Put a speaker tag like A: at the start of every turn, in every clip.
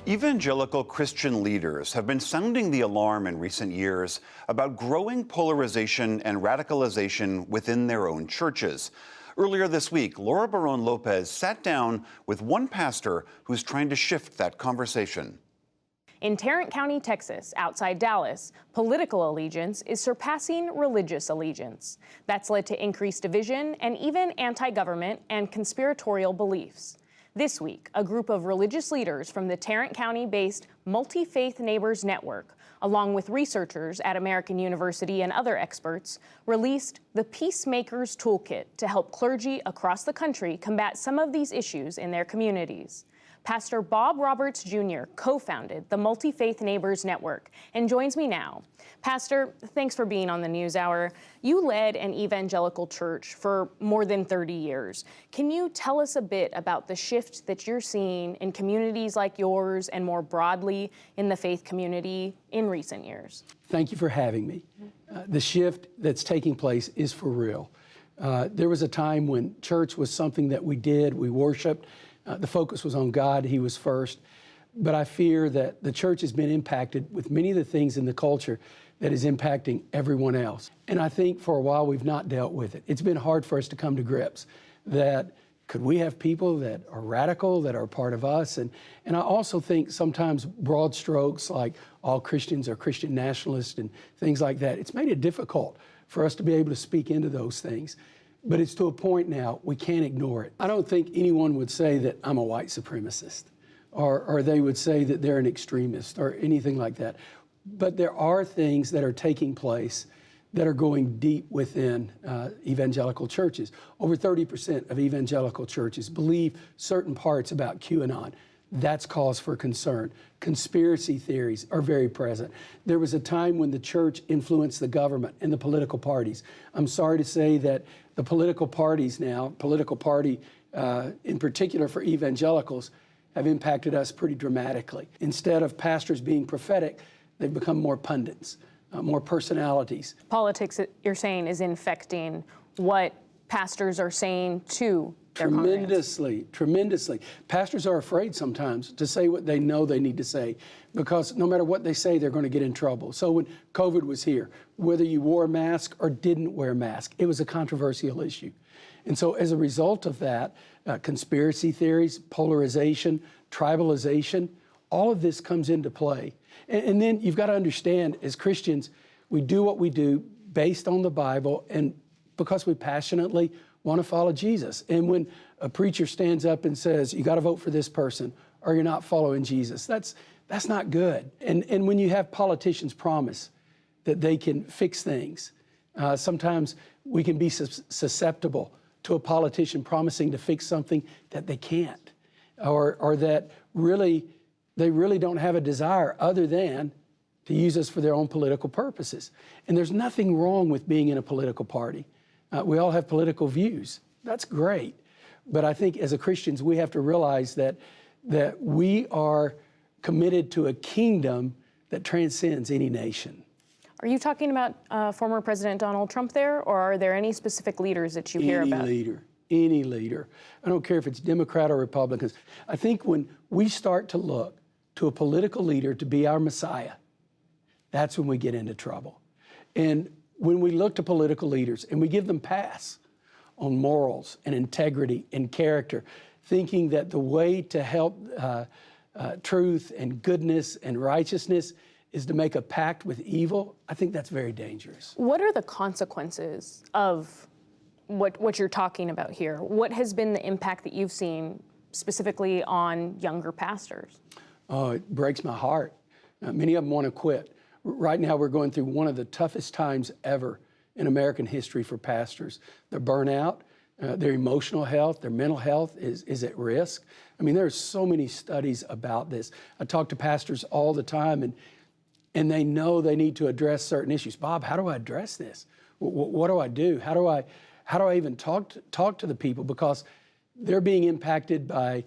A: Evangelical Christian leaders have been sounding the alarm in recent years about growing polarization and radicalization within their own churches. Earlier this week, Barrón-López sat down with one pastor who's trying to shift that conversation.
B: In Tarrant County, Texas, outside Dallas, political allegiance is surpassing religious allegiance. That's led to increased division and even anti-government and conspiratorial beliefs. This week, a group of religious leaders from the Tarrant County-based Multi-Faith Neighbors Network, along with researchers at American University and other experts, released the Peacemakers Toolkit to help clergy across the country combat some of these issues in their communities. Pastor Bob Roberts Jr. co-founded the Multi-Faith Neighbors Network and joins me now. Pastor, thanks for being on the NewsHour. You led an evangelical church for more than 30 years. Can you tell us a bit about the shift that you're seeing in communities like yours and more broadly in the faith community in recent years?
C: Thank you for having me. The shift that's taking place is for real. There was a time when church was something that we did, we worshiped. The focus was on God, He was first. But I fear that the church has been impacted with many of the things in the culture that is impacting everyone else. And I think for a while we've not dealt with it. It's been hard for us to come to grips that could we have people that are radical, that are part of us? And I also think sometimes broad strokes like all Christians are Christian nationalists and things like that, it's made it difficult for us to be able to speak into those things. But it's to a point now, we can't ignore it. I don't think anyone would say that I'm a white supremacist or they would say that they're an extremist or anything like that. But there are things that are taking place that are going deep within evangelical churches. Over 30% of evangelical churches believe certain parts about QAnon. That's cause for concern. Conspiracy theories are very present. There was a time when the church influenced the government and the political parties. I'm sorry to say that the political parties now, in particular for evangelicals, have impacted us pretty dramatically. Instead of pastors being prophetic, they've become more pundits, more personalities.
B: Politics, you're saying, is infecting what pastors are saying to their congregants.
C: Tremendously. Pastors are afraid sometimes to say what they know they need to say because no matter what they say, they're going to get in trouble. So when COVID was here, whether you wore a mask or didn't wear a mask, it was a controversial issue. And so as a result of that, conspiracy theories, polarization, tribalization, all of this comes into play. And then you've got to understand, as Christians, we do what we do based on the Bible and because we passionately want to follow Jesus. And when a preacher stands up and says, you got to vote for this person or you're not following Jesus, that's not good. And when you have politicians promise that they can fix things, sometimes we can be susceptible to a politician promising to fix something that they can't, or that they really don't have a desire other than to use us for their own political purposes. And there's nothing wrong with being in a political party. We all have political views. That's great. But I think as Christians, we have to realize that we are committed to a kingdom that transcends any nation.
B: Are you talking about former President Donald Trump there, or are there any specific leaders that you hear about?
C: Any leader. I don't care if it's Democrat or Republicans. I think when we start to look to a political leader to be our Messiah, that's when we get into trouble. And when we look to political leaders and we give them pass on morals and integrity and character, thinking that the way to help truth and goodness and righteousness is to make a pact with evil, I think that's very dangerous.
B: What are the consequences of what you're talking about here? What has been the impact that you've seen specifically on younger pastors?
C: Oh, it breaks my heart. Many of them want to quit. Right now, we're going through one of the toughest times ever in American history for pastors. They're burnout, their emotional health, their mental health is at risk. I mean, there are so many studies about this. I talk to pastors all the time, and they know they need to address certain issues. Bob, how do I address this? What do I do? How do I even talk to the people? Because they're being impacted by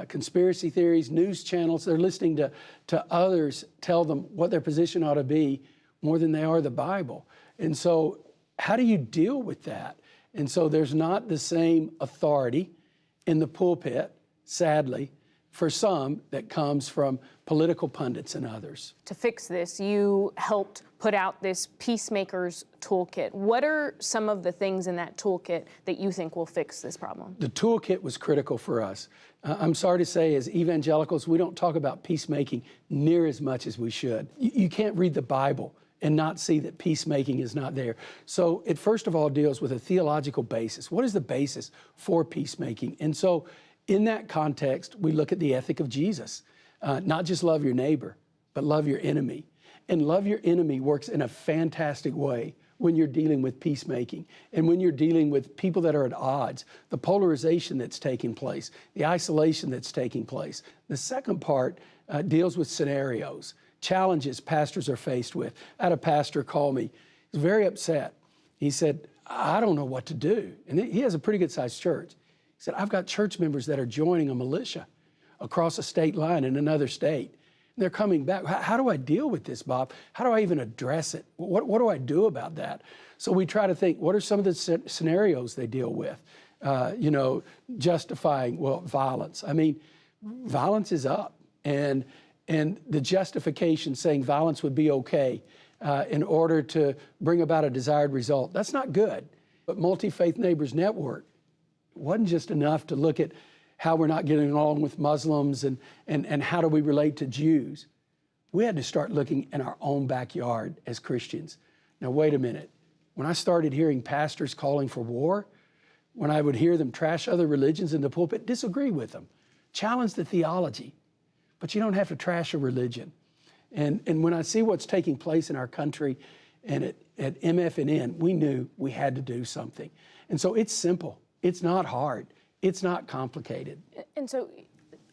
C: conspiracy theories, news channels. They're listening to others tell them what their position ought to be more than they are the Bible. And so how do you deal with that? And so there's not the same authority in the pulpit, sadly, for some that comes from political pundits and others.
B: To fix this, you helped put out this Peacemakers Toolkit. What are some of the things in that toolkit that you think will fix this problem?
C: The toolkit was critical for us. I'm sorry to say, as evangelicals, we don't talk about peacemaking near as much as we should. You can't read the Bible and not see that peacemaking is not there. So it first of all deals with a theological basis. What is the basis for peacemaking? And so in that context, we look at the ethic of Jesus. Not just love your neighbor, but love your enemy. And love your enemy works in a fantastic way when you're dealing with peacemaking and when you're dealing with people that are at odds, the polarization that's taking place, the isolation that's taking place. The second part deals with scenarios, challenges pastors are faced with. I had a pastor call me. He was very upset. He said, I don't know what to do. And he has a pretty good sized church. He said, I've got church members that are joining a militia across a state line in another state. They're coming back. How do I deal with this, Bob? How do I even address it? What do I do about that? So we try to think, what are some of the scenarios they deal with? Justifying, violence. I mean, violence is up. And the justification saying violence would be okay in order to bring about a desired result, that's not good. But Multi-Faith Neighbors Network wasn't just enough to look at how we're not getting along with Muslims and how do we relate to Jews. We had to start looking in our own backyard as Christians. Now, wait a minute. When I started hearing pastors calling for war, when I would hear them trash other religions in the pulpit, disagree with them, challenge the theology, but you don't have to trash a religion. And when I see what's taking place in our country and at MFNN, we knew we had to do something. And so it's simple. It's not hard. It's not complicated.
B: And so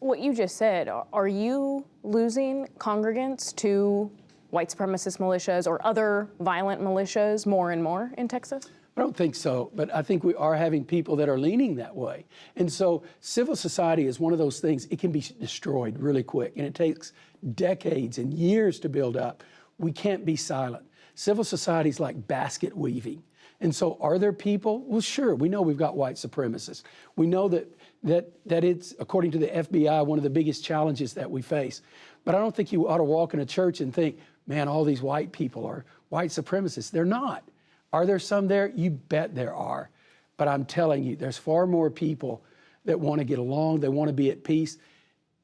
B: what you just said, are you losing congregants to white supremacist militias or other violent militias more and more in Texas?
C: I don't think so, but I think we are having people that are leaning that way. And so civil society is one of those things, it can be destroyed really quick, and it takes decades and years to build up. We can't be silent. Civil society is like basket weaving. And so are there people? Well, sure, we know we've got white supremacists. We know that it's, according to the FBI, one of the biggest challenges that we face. But I don't think you ought to walk in a church and think, man, all these white people are white supremacists. They're not. Are there some there? You bet there are. But I'm telling you, there's far more people that want to get along, they want to be at peace.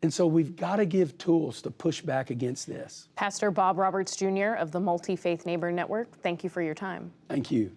C: And so we've got to give tools to push back against this.
B: Pastor Bob Roberts Jr. of the Multi-Faith Neighbor Network, thank you for your time.
C: Thank you.